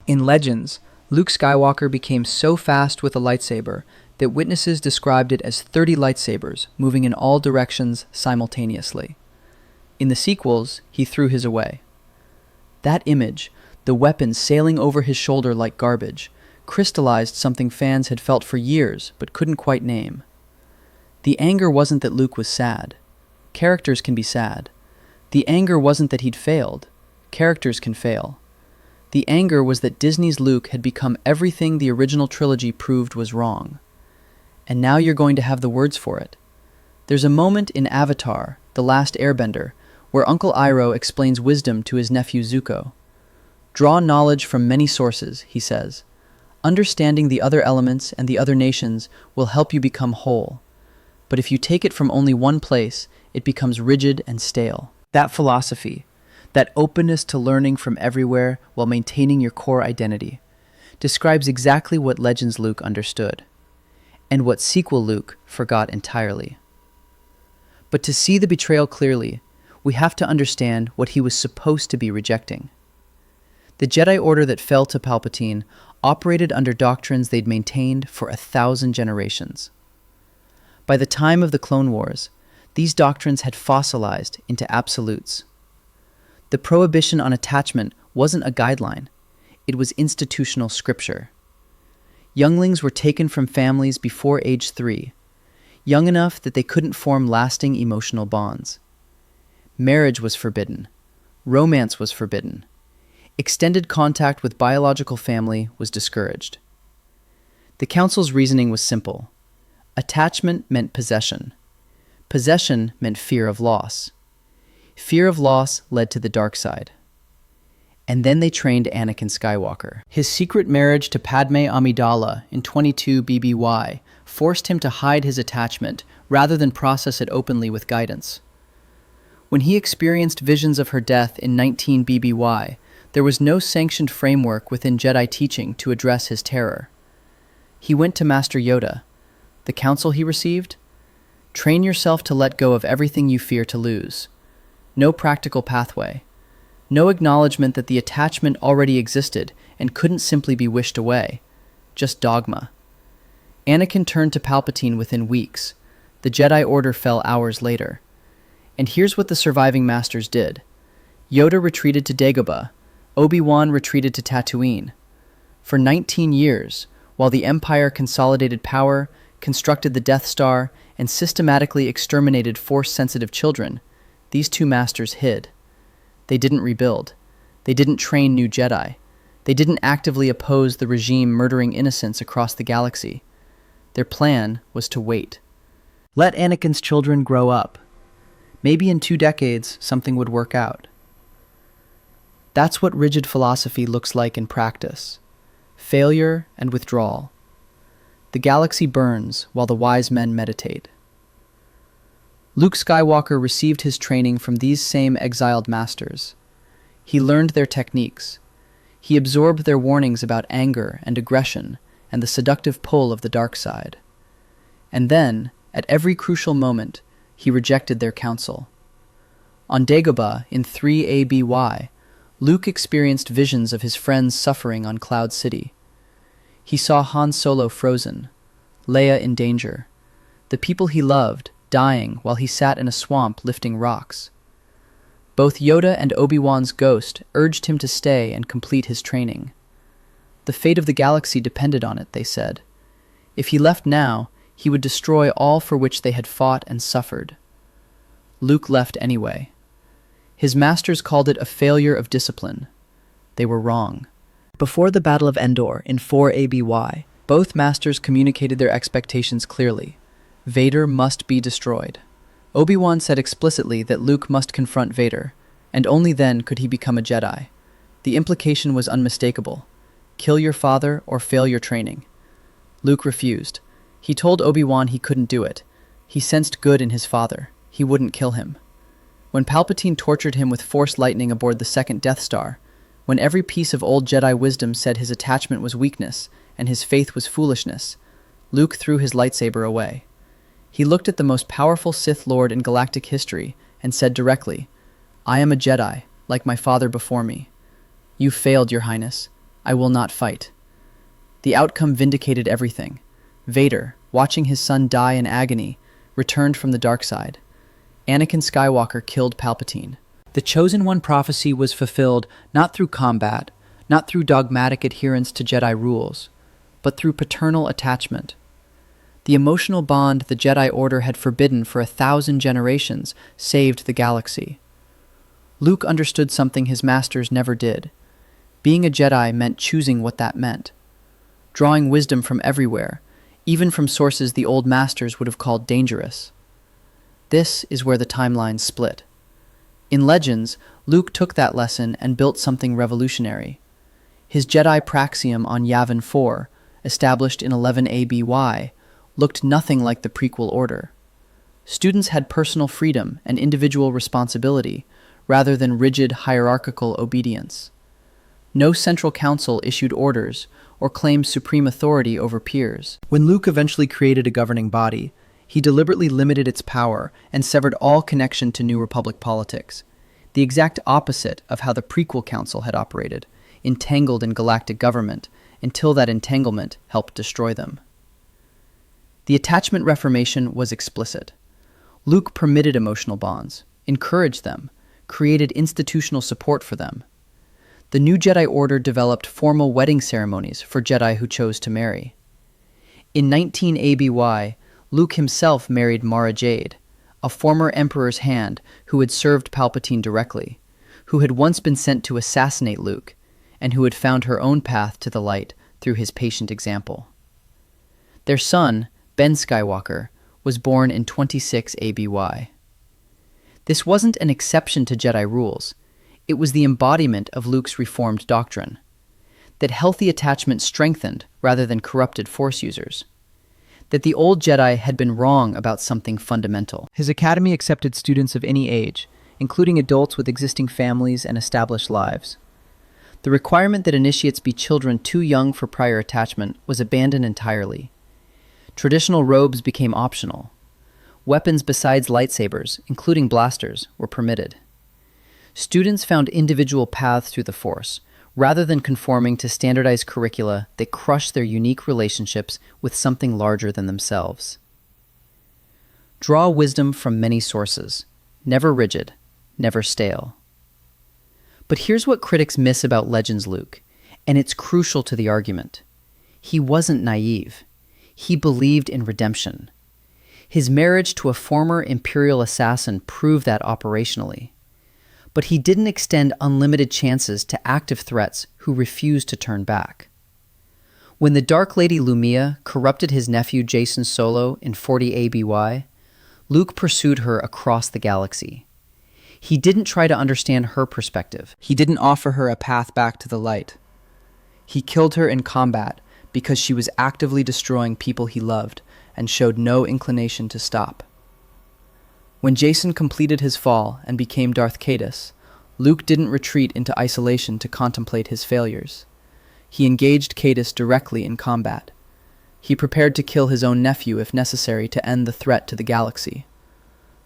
In Legends, Luke Skywalker became so fast with a lightsaber that witnesses described it as 30 lightsabers moving in all directions simultaneously. In the sequels, he threw his away. That image, the weapon sailing over his shoulder like garbage, crystallized something fans had felt for years but couldn't quite name. The anger wasn't that Luke was sad. Characters can be sad. The anger wasn't that he'd failed. Characters can fail. The anger was that Disney's Luke had become everything the original trilogy proved was wrong. And now you're going to have the words for it. There's a moment in Avatar, The Last Airbender, where Uncle Iroh explains wisdom to his nephew Zuko. Draw knowledge from many sources, he says. Understanding the other elements and the other nations will help you become whole. But if you take it from only one place, it becomes rigid and stale. That philosophy, that openness to learning from everywhere while maintaining your core identity, describes exactly what Legends Luke understood, and what sequel Luke forgot entirely. But to see the betrayal clearly, we have to understand what he was supposed to be rejecting. The Jedi Order that fell to Palpatine operated under doctrines they'd maintained for 1,000 generations. By the time of the Clone Wars, these doctrines had fossilized into absolutes. The prohibition on attachment wasn't a guideline, it was institutional scripture. Younglings were taken from families before age 3, young enough that they couldn't form lasting emotional bonds. Marriage was forbidden. Romance was forbidden. Extended contact with biological family was discouraged. The Council's reasoning was simple. Attachment meant possession. Possession meant fear of loss. Fear of loss led to the dark side. And then they trained Anakin Skywalker. His secret marriage to Padme Amidala in 22 BBY forced him to hide his attachment rather than process it openly with guidance. When he experienced visions of her death in 19 BBY, there was no sanctioned framework within Jedi teaching to address his terror. He went to Master Yoda. The counsel he received? Train yourself to let go of everything you fear to lose. No practical pathway. No acknowledgement that the attachment already existed and couldn't simply be wished away. Just dogma. Anakin turned to Palpatine within weeks. The Jedi Order fell hours later. And here's what the surviving masters did. Yoda retreated to Dagobah. Obi-Wan retreated to Tatooine. For 19 years, while the Empire consolidated power, constructed the Death Star, and systematically exterminated Force-sensitive children, these two masters hid. They didn't rebuild. They didn't train new Jedi. They didn't actively oppose the regime murdering innocents across the galaxy. Their plan was to wait. Let Anakin's children grow up. Maybe in 2 decades, something would work out. That's what rigid philosophy looks like in practice. Failure and withdrawal. The galaxy burns while the wise men meditate. Luke Skywalker received his training from these same exiled masters. He learned their techniques. He absorbed their warnings about anger and aggression and the seductive pull of the dark side. And then, at every crucial moment, he rejected their counsel. On Dagobah, in 3 ABY, Luke experienced visions of his friends suffering on Cloud City. He saw Han Solo frozen, Leia in danger, the people he loved dying while he sat in a swamp lifting rocks. Both Yoda and Obi-Wan's ghost urged him to stay and complete his training. The fate of the galaxy depended on it, they said. If he left now, he would destroy all for which they had fought and suffered. Luke left anyway. His masters called it a failure of discipline. They were wrong. Before the Battle of Endor in 4 ABY, both masters communicated their expectations clearly. Vader must be destroyed. Obi-Wan said explicitly that Luke must confront Vader, and only then could he become a Jedi. The implication was unmistakable. Kill your father or fail your training. Luke refused. He told Obi-Wan he couldn't do it. He sensed good in his father. He wouldn't kill him. When Palpatine tortured him with Force lightning aboard the second Death Star, when every piece of old Jedi wisdom said his attachment was weakness and his faith was foolishness, Luke threw his lightsaber away. He looked at the most powerful Sith Lord in galactic history and said directly, "I am a Jedi, like my father before me. You failed, Your Highness. I will not fight. The outcome vindicated everything. Vader, watching his son die in agony, returned from the dark side. Anakin Skywalker killed Palpatine. The Chosen One prophecy was fulfilled not through combat, not through dogmatic adherence to Jedi rules, but through paternal attachment. The emotional bond the Jedi Order had forbidden for 1,000 generations saved the galaxy. Luke understood something his masters never did. Being a Jedi meant choosing what that meant. Drawing wisdom from everywhere, even from sources the old masters would have called dangerous. This is where the timelines split. In Legends, Luke took that lesson and built something revolutionary. His Jedi Praxium on Yavin 4, established in 11 ABY, looked nothing like the prequel order. Students had personal freedom and individual responsibility, rather than rigid hierarchical obedience. No central council issued orders or claimed supreme authority over peers. When Luke eventually created a governing body, he deliberately limited its power and severed all connection to New Republic politics, the exact opposite of how the prequel council had operated, entangled in galactic government until that entanglement helped destroy them. The attachment reformation was explicit. Luke permitted emotional bonds, encouraged them, created institutional support for them. The new Jedi Order developed formal wedding ceremonies for Jedi who chose to marry. In 19 ABY, Luke himself married Mara Jade, a former Emperor's hand who had served Palpatine directly, who had once been sent to assassinate Luke, and who had found her own path to the light through his patient example. Their son, Ben Skywalker, was born in 26 ABY. This wasn't an exception to Jedi rules. It was the embodiment of Luke's reformed doctrine, that healthy attachment strengthened rather than corrupted Force users, that the old Jedi had been wrong about something fundamental. His academy accepted students of any age, including adults with existing families and established lives. The requirement that initiates be children too young for prior attachment was abandoned entirely. Traditional robes became optional. Weapons besides lightsabers, including blasters, were permitted. Students found individual paths through the Force, rather than conforming to standardized curricula that crushed their unique relationships with something larger than themselves. Draw wisdom from many sources, never rigid, never stale. But here's what critics miss about Legends Luke, and it's crucial to the argument. He wasn't naive. He believed in redemption. His marriage to a former Imperial assassin proved that operationally. But he didn't extend unlimited chances to active threats who refused to turn back. When the Dark Lady Lumia corrupted his nephew Jacen Solo in 40 ABY, Luke pursued her across the galaxy. He didn't try to understand her perspective. He didn't offer her a path back to the light. He killed her in combat because she was actively destroying people he loved and showed no inclination to stop. When Jacen completed his fall and became Darth Caedus, Luke didn't retreat into isolation to contemplate his failures. He engaged Caedus directly in combat. He prepared to kill his own nephew if necessary to end the threat to the galaxy.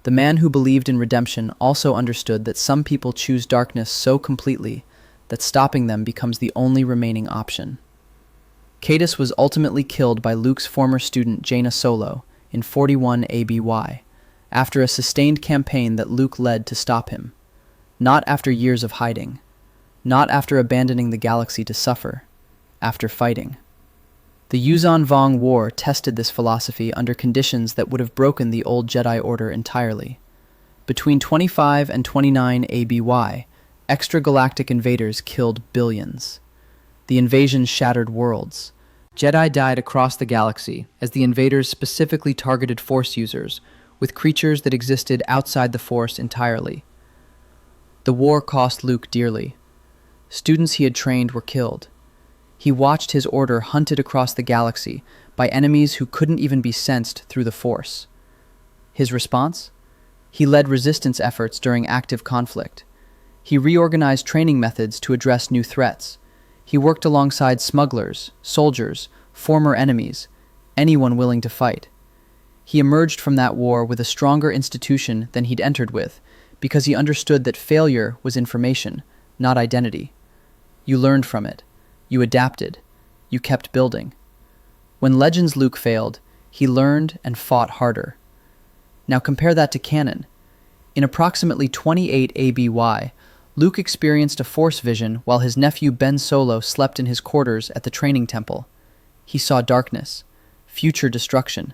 The man who believed in redemption also understood that some people choose darkness so completely that stopping them becomes the only remaining option. Caedus was ultimately killed by Luke's former student Jaina Solo in 41 ABY, after a sustained campaign that Luke led to stop him, not after years of hiding, not after abandoning the galaxy to suffer, after fighting. The Yuuzhan Vong War tested this philosophy under conditions that would have broken the old Jedi Order entirely. Between 25 and 29 ABY, extragalactic invaders killed billions. The invasion shattered worlds. Jedi died across the galaxy as the invaders specifically targeted Force users, with creatures that existed outside the Force entirely. The war cost Luke dearly. Students he had trained were killed. He watched his order hunted across the galaxy by enemies who couldn't even be sensed through the Force. His response? He led resistance efforts during active conflict. He reorganized training methods to address new threats. He worked alongside smugglers, soldiers, former enemies, anyone willing to fight. He emerged from that war with a stronger institution than he'd entered with, because he understood that failure was information, not identity. You learned from it, You adapted. You kept building. When Legends Luke failed, he learned and fought harder. Now compare that to canon. In approximately 28 ABY, Luke experienced a Force vision while his nephew Ben Solo slept in his quarters at the training temple. He saw darkness, future destruction,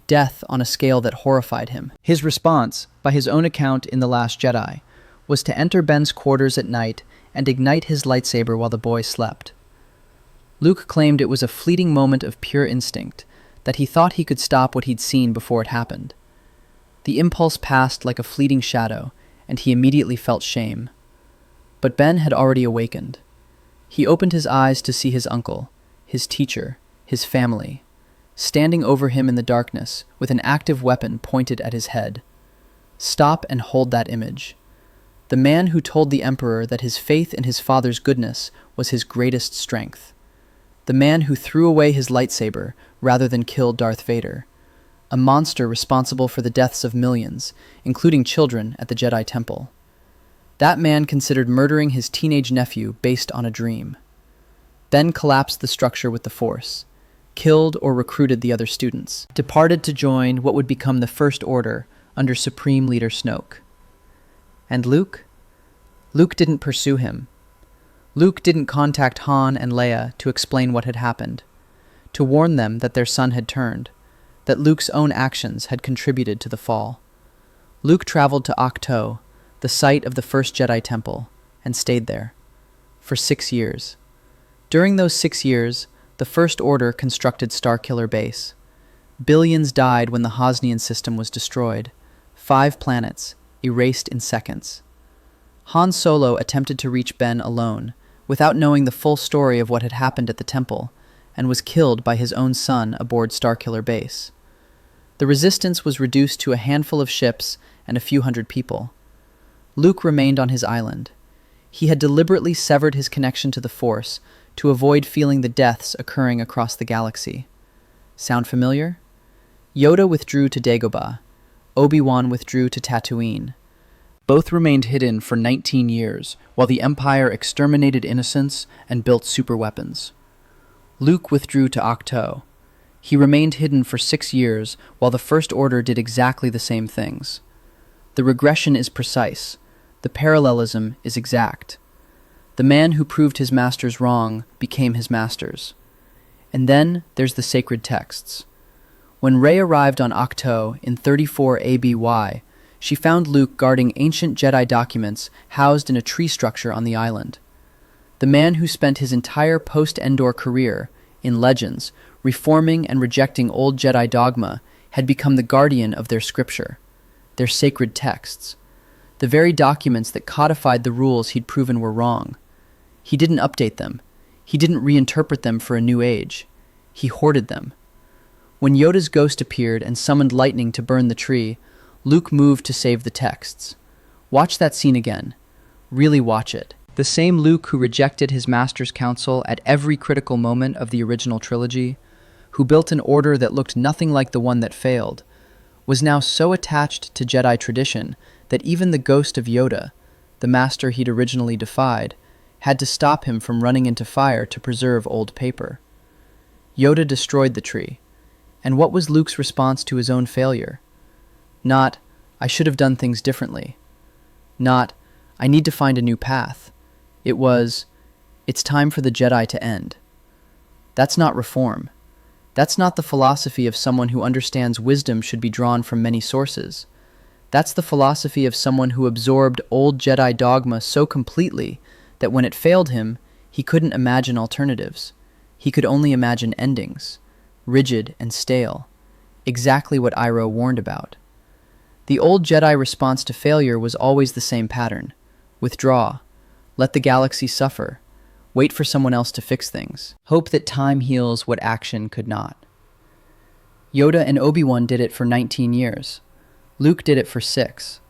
death on a scale that horrified him. His response, by his own account in The Last Jedi, was to enter Ben's quarters at night and ignite his lightsaber while the boy slept. Luke claimed it was a fleeting moment of pure instinct, that he thought he could stop what he'd seen before it happened. The impulse passed like a fleeting shadow, and he immediately felt shame. But Ben had already awakened. He opened his eyes to see his uncle, his teacher, his family, standing over him in the darkness with an active weapon pointed at his head. Stop and hold that image. The man who told the Emperor that his faith in his father's goodness was his greatest strength. The man who threw away his lightsaber rather than killed Darth Vader. A monster responsible for the deaths of millions, including children at the Jedi Temple. That man considered murdering his teenage nephew based on a dream. Ben collapsed the structure with the Force, killed or recruited the other students, departed to join what would become the First Order under Supreme Leader Snoke. And Luke? Luke didn't pursue him. Luke didn't contact Han and Leia to explain what had happened, to warn them that their son had turned, that Luke's own actions had contributed to the fall. Luke traveled to away.That, the site of the first Jedi Temple, and stayed there. For 6 years. During those 6 years, the First Order constructed Starkiller Base. Billions died when the Hosnian system was destroyed. 5 planets, erased in seconds. Han Solo attempted to reach Ben alone, without knowing the full story of what had happened at the temple, and was killed by his own son aboard Starkiller Base. The resistance was reduced to a handful of ships and a few hundred people. Luke remained on his island. He had deliberately severed his connection to the Force to avoid feeling the deaths occurring across the galaxy. Sound familiar? Yoda withdrew to Dagobah. Obi-Wan withdrew to Tatooine. Both remained hidden for 19 years, while the Empire exterminated innocents and built superweapons. Luke withdrew to away.That. He remained hidden for 6 years, while the First Order did exactly the same things. The regression is precise. The parallelism is exact. The man who proved his masters wrong became his masters. And then there's the sacred texts. When Rey arrived on away.That in 34 ABY, she found Luke guarding ancient Jedi documents housed in a tree structure on the island. The man who spent his entire post-Endor career, in Legends, reforming and rejecting old Jedi dogma, had become the guardian of their scripture, their sacred texts, the very documents that codified the rules he'd proven were wrong. He didn't update them. He didn't reinterpret them for a new age. He hoarded them. When Yoda's ghost appeared and summoned lightning to burn the tree, Luke moved to save the texts. Watch that scene again. Really watch it. The same Luke who rejected his master's counsel at every critical moment of the original trilogy, who built an order that looked nothing like the one that failed, was now so attached to Jedi tradition that even the ghost of Yoda, the master he'd originally defied, had to stop him from running into fire to preserve old paper. Yoda destroyed the tree. And what was Luke's response to his own failure? Not, I should have done things differently. Not, I need to find a new path. It was, it's time for the Jedi to end. That's not reform. That's not the philosophy of someone who understands wisdom should be drawn from many sources. That's the philosophy of someone who absorbed old Jedi dogma so completely that when it failed him, he couldn't imagine alternatives. He could only imagine endings, rigid and stale, exactly what Iroh warned about. The old Jedi response to failure was always the same pattern. Withdraw. Let the galaxy suffer. Wait for someone else to fix things. Hope that time heals what action could not. Yoda and Obi-Wan did it for 19 years. Luke did it for 6.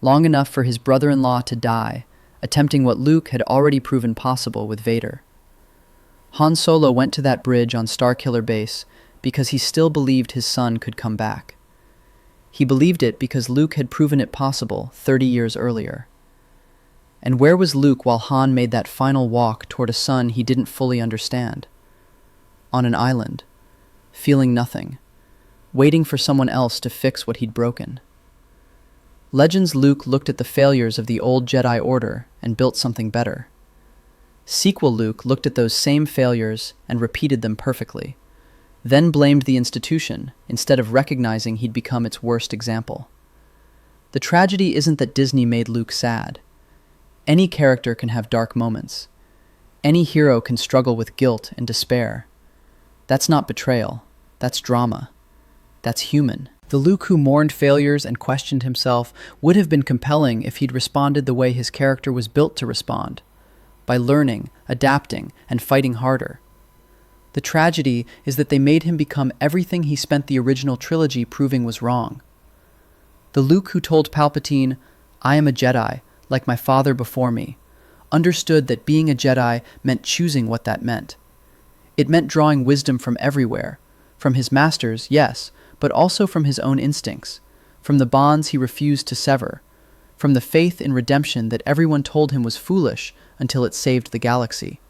Long enough for his brother-in-law to die, attempting what Luke had already proven possible with Vader. Han Solo went to that bridge on Starkiller Base because he still believed his son could come back. He believed it because Luke had proven it possible 30 years earlier. And where was Luke while Han made that final walk toward a son he didn't fully understand? On an island, feeling nothing, waiting for someone else to fix what he'd broken. Legends Luke looked at the failures of the old Jedi Order and built something better. Sequel Luke looked at those same failures and repeated them perfectly, then blamed the institution instead of recognizing he'd become its worst example. The tragedy isn't that Disney made Luke sad. Any character can have dark moments. Any hero can struggle with guilt and despair. That's not betrayal. That's drama. That's human. The Luke who mourned failures and questioned himself would have been compelling if he'd responded the way his character was built to respond, by learning, adapting, and fighting harder. The tragedy is that they made him become everything he spent the original trilogy proving was wrong. The Luke who told Palpatine, "I am a Jedi, like my father before me," understood that being a Jedi meant choosing what that meant. It meant drawing wisdom from everywhere, from his masters, yes, but also from his own instincts, from the bonds he refused to sever, from the faith in redemption that everyone told him was foolish until it saved the galaxy.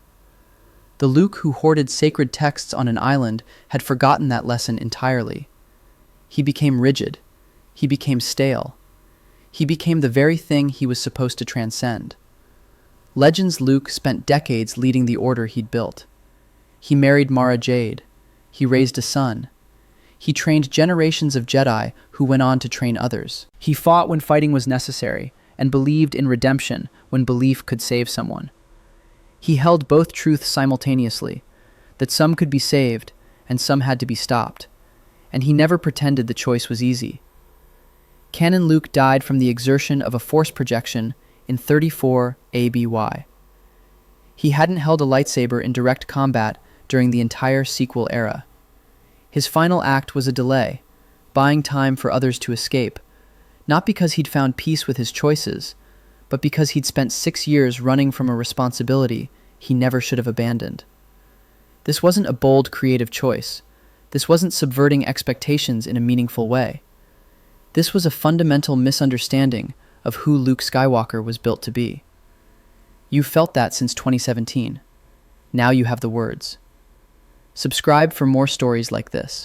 The Luke who hoarded sacred texts on an island had forgotten that lesson entirely. He became rigid. He became stale. He became the very thing he was supposed to transcend. Legends Luke spent decades leading the order he'd built. He married Mara Jade. He raised a son. He trained generations of Jedi who went on to train others. He fought when fighting was necessary and believed in redemption when belief could save someone. He held both truths simultaneously, that some could be saved and some had to be stopped, and he never pretended the choice was easy. Canon Luke died from the exertion of a force projection in 34 ABY. He hadn't held a lightsaber in direct combat during the entire sequel era. His final act was a delay, buying time for others to escape, not because he'd found peace with his choices, but because he'd spent 6 years running from a responsibility he never should have abandoned. This wasn't a bold, creative choice. This wasn't subverting expectations in a meaningful way. This was a fundamental misunderstanding of who Luke Skywalker was built to be. You've felt that since 2017. Now you have the words. Subscribe for more stories like this.